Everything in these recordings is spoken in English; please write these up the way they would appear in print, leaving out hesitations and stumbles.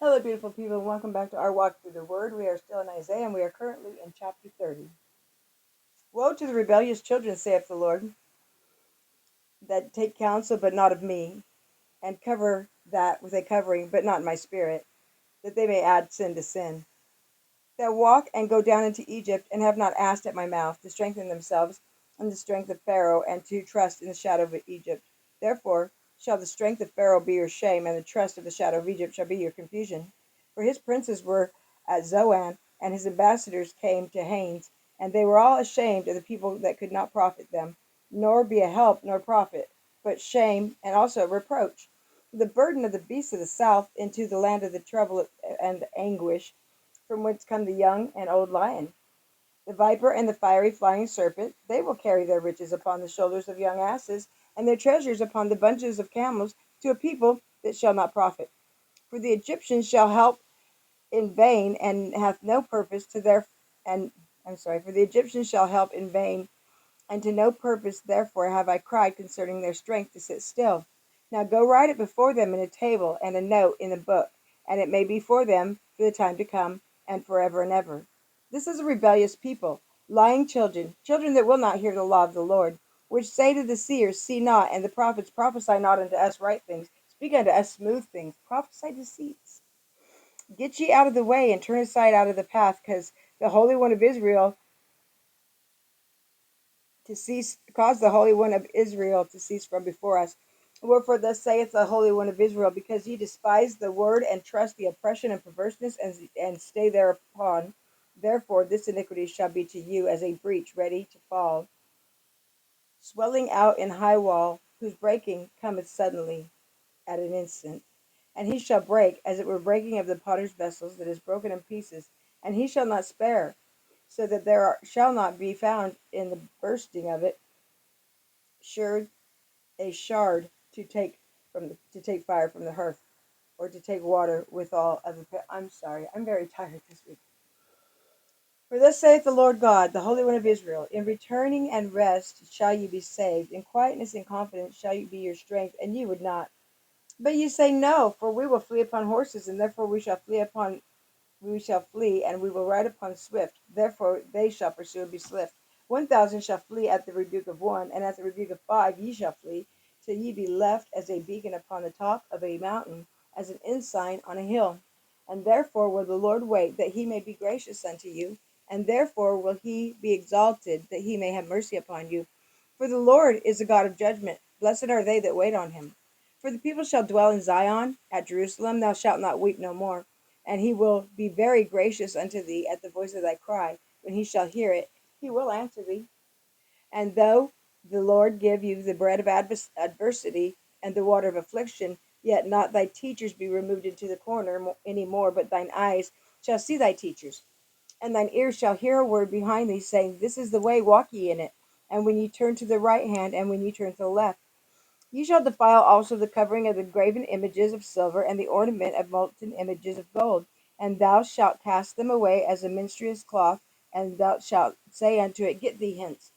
Hello, beautiful people, and welcome back to our walk through the Word. We are still in Isaiah, and we are currently in chapter 30. Woe to the rebellious children, saith the Lord, that take counsel, but not of me, and cover that with a covering, but not in my spirit, that they may add sin to sin. That walk and go down into Egypt, and have not asked at my mouth to strengthen themselves in the strength of Pharaoh, and to trust in the shadow of Egypt. Therefore shall the strength of Pharaoh be your shame, and the trust of the shadow of Egypt shall be your confusion. For his princes were at Zoan, and his ambassadors came to Hanes, and they were all ashamed of the people that could not profit them, nor be a help nor profit, but shame and also reproach. The burden of the beasts of the south into the land of the trouble and anguish, from whence come the young and old lion. The viper and the fiery flying serpent, they will carry their riches upon the shoulders of young asses, and their treasures upon the bunches of camels, to a people that shall not profit. For the Egyptians shall help in vain, and hath no purpose to their and for the Egyptians shall help in vain, and to no purpose. Therefore have I cried concerning their strength to sit still. Now go write it before them in a table and a note in a book, and it may be for them for the time to come, and forever and ever. This is a rebellious people, lying children, children that will not hear the law of the Lord, which say to the seers, See not, and the prophets, Prophesy not unto us right things, speak unto us smooth things, prophesy deceits. Get ye out of the way, and turn aside out of the path, because the Holy One of Israel to cease, cause the Holy One of Israel to cease from before us. Wherefore thus saith the Holy One of Israel, because ye despise the word, and trust the oppression and perverseness, and stay thereupon, therefore this iniquity shall be to you as a breach ready to fall, swelling out in high wall, whose breaking cometh suddenly at an instant. And he shall break, as it were breaking of the potter's vessels that is broken in pieces, and he shall not spare, so that shall not be found in the bursting of it sure a shard to take fire from the hearth, or to take water withal of the pit. I'm sorry, I'm very tired this week. For thus saith the Lord God, the Holy One of Israel, in returning and rest shall ye be saved, in quietness and confidence shall ye be your strength, and ye would not. But ye say, No, for we will flee upon horses, and therefore we shall flee, and we will ride upon swift. Therefore they shall pursue and be swift. 1,000 shall flee at the rebuke of one, and at the rebuke of 5 ye shall flee, till ye be left as a beacon upon the top of a mountain, as an ensign on a hill. And therefore will the Lord wait, that he may be gracious unto you, and therefore will he be exalted, that he may have mercy upon you. For the Lord is a God of judgment. Blessed are they that wait on him. For the people shall dwell in Zion, at Jerusalem thou shalt not weep no more. And he will be very gracious unto thee at the voice of thy cry. When he shall hear it, he will answer thee. And though the Lord give you the bread of adversity and the water of affliction, yet not thy teachers be removed into the corner any more, but thine eyes shall see thy teachers, and thine ears shall hear a word behind thee, saying, This is the way, walk ye in it. And when ye turn to the right hand, and when ye turn to the left, ye shall defile also the covering of the graven images of silver, and the ornament of molten images of gold. And thou shalt cast them away as a menstruous cloth, and thou shalt say unto it, Get thee hence.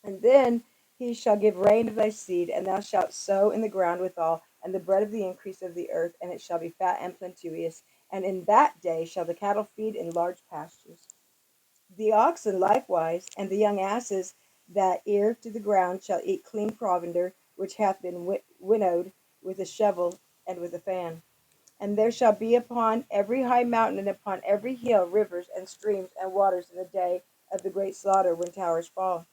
And then he shall give rain to thy seed, and thou shalt sow in the ground withal, and the bread of the increase of the earth, and it shall be fat and plenteous. And in that day shall the cattle feed in large pastures. The oxen likewise, and the young asses that ear to the ground, shall eat clean provender, which hath been winnowed with a shovel and with a fan. And there shall be upon every high mountain and upon every hill rivers and streams and waters in the day of the great slaughter, when towers fall.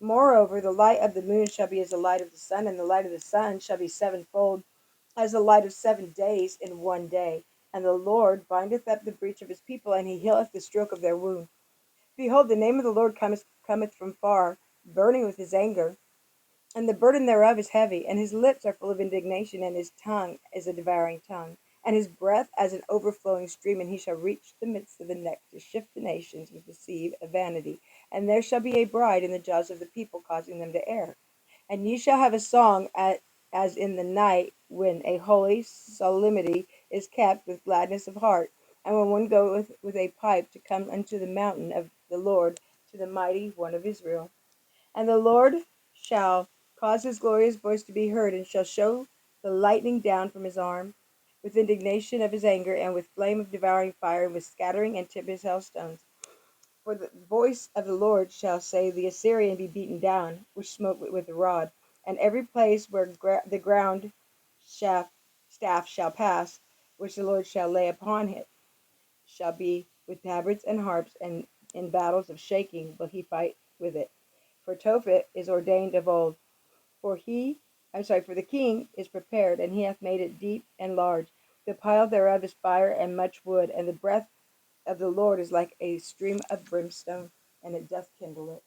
Moreover, the light of the moon shall be as the light of the sun, and the light of the sun shall be sevenfold, as the light of 7 days in one day. And the Lord bindeth up the breach of his people, and he healeth the stroke of their wound. Behold, the name of the Lord cometh from far, burning with his anger, and the burden thereof is heavy, and his lips are full of indignation, and his tongue is a devouring tongue, and his breath as an overflowing stream, and he shall reach the midst of the neck to shift the nations with the sea of vanity. And there shall be a bride in the jaws of the people, causing them to err. And ye shall have a song as in the night, when a holy solemnity is kept with gladness of heart, and when one goeth with a pipe to come unto the mountain of the Lord, to the mighty one of Israel. And the Lord shall cause his glorious voice to be heard, and shall show the lightning down from his arm, with indignation of his anger, and with flame of devouring fire, and with scattering and tempest hailstones. For the voice of the Lord shall say, the Assyrian be beaten down, which smote with the rod, and every place where the ground staff shall pass, which the Lord shall lay upon it, shall be with tabrets and harps, and in battles of shaking will he fight with it. For Tophet is ordained of old. For the king is prepared, and he hath made it deep and large. The pile thereof is fire and much wood, and the breath of the Lord is like a stream of brimstone, and it doth kindle it.